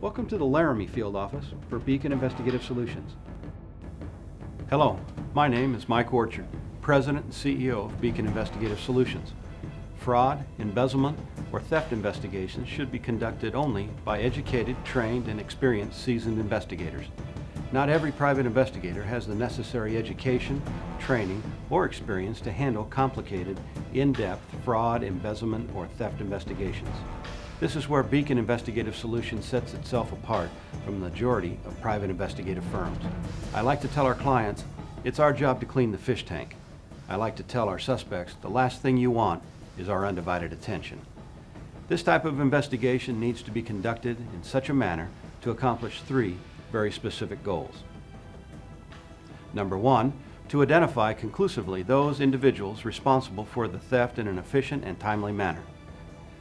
Welcome to the Laramie Field Office for Beacon Investigative Solutions. Hello, my name is Mike Orchard, President and CEO of Beacon Investigative Solutions. Fraud, embezzlement, or theft investigations should be conducted only by educated, trained, and experienced seasoned investigators. Not every private investigator has the necessary education, training, or experience to handle complicated, in-depth fraud, embezzlement, or theft investigations. This is where Beacon Investigative Solutions sets itself apart from the majority of private investigative firms. I like to tell our clients, it's our job to clean the fish tank. I like to tell our suspects, the last thing you want is our undivided attention. This type of investigation needs to be conducted in such a manner to accomplish three very specific goals. Number one, to identify conclusively those individuals responsible for the theft in an efficient and timely manner.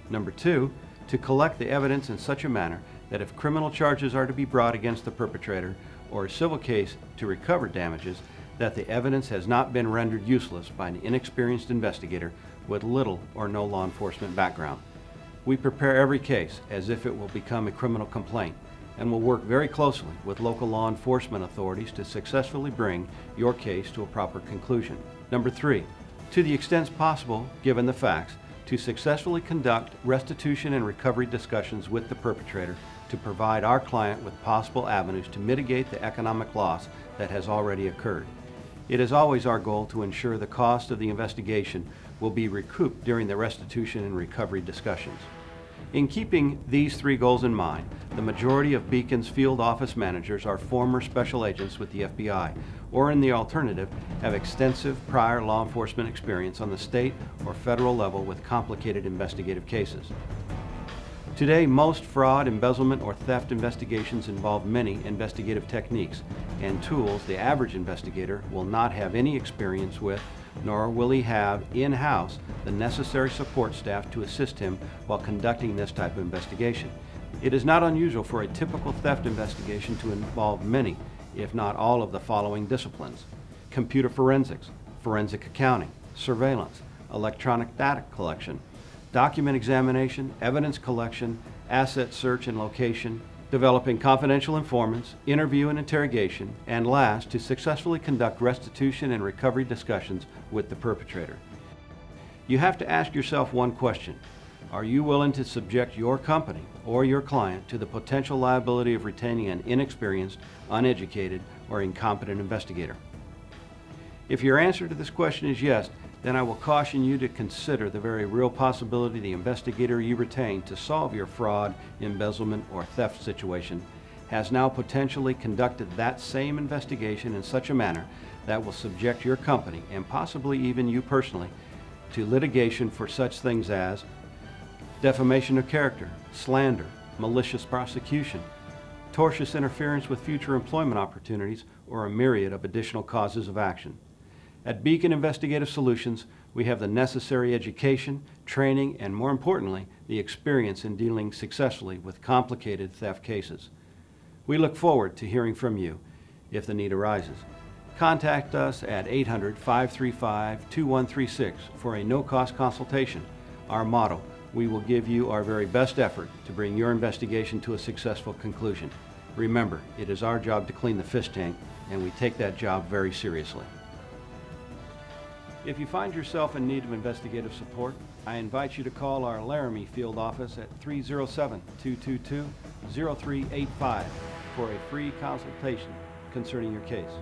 Number two, to collect the evidence in such a manner that if criminal charges are to be brought against the perpetrator or a civil case to recover damages, that the evidence has not been rendered useless by an inexperienced investigator with little or no law enforcement background. We prepare every case as if it will become a criminal complaint and will work very closely with local law enforcement authorities to successfully bring your case to a proper conclusion. Number three, to the extent possible, given the facts, to successfully conduct restitution and recovery discussions with the perpetrator to provide our client with possible avenues to mitigate the economic loss that has already occurred. It is always our goal to ensure the cost of the investigation will be recouped during the restitution and recovery discussions. In keeping these three goals in mind, the majority of Beacon's field office managers are former special agents with the FBI, or in the alternative, have extensive prior law enforcement experience on the state or federal level with complicated investigative cases. Today, most fraud, embezzlement, or theft investigations involve many investigative techniques and tools the average investigator will not have any experience with, nor will he have in-house the necessary support staff to assist him while conducting this type of investigation. It is not unusual for a typical theft investigation to involve many, if not all, of the following disciplines: computer forensics, forensic accounting, surveillance, electronic data collection, document examination, evidence collection, asset search and location, developing confidential informants, interview and interrogation, and last, to successfully conduct restitution and recovery discussions with the perpetrator. You have to ask yourself one question: are you willing to subject your company or your client to the potential liability of retaining an inexperienced, uneducated, or incompetent investigator? If your answer to this question is yes, then I will caution you to consider the very real possibility the investigator you retain to solve your fraud, embezzlement, or theft situation has now potentially conducted that same investigation in such a manner that will subject your company, and possibly even you personally, to litigation for such things as defamation of character, slander, malicious prosecution, tortious interference with future employment opportunities, or a myriad of additional causes of action. At Beacon Investigative Solutions, we have the necessary education, training, and more importantly, the experience in dealing successfully with complicated theft cases. We look forward to hearing from you if the need arises. Contact us at 800-535-2136 for a no-cost consultation. Our motto: we will give you our very best effort to bring your investigation to a successful conclusion. Remember, it is our job to clean the fish tank, and we take that job very seriously. If you find yourself in need of investigative support, I invite you to call our Laramie field office at 307-222-0385 for a free consultation concerning your case.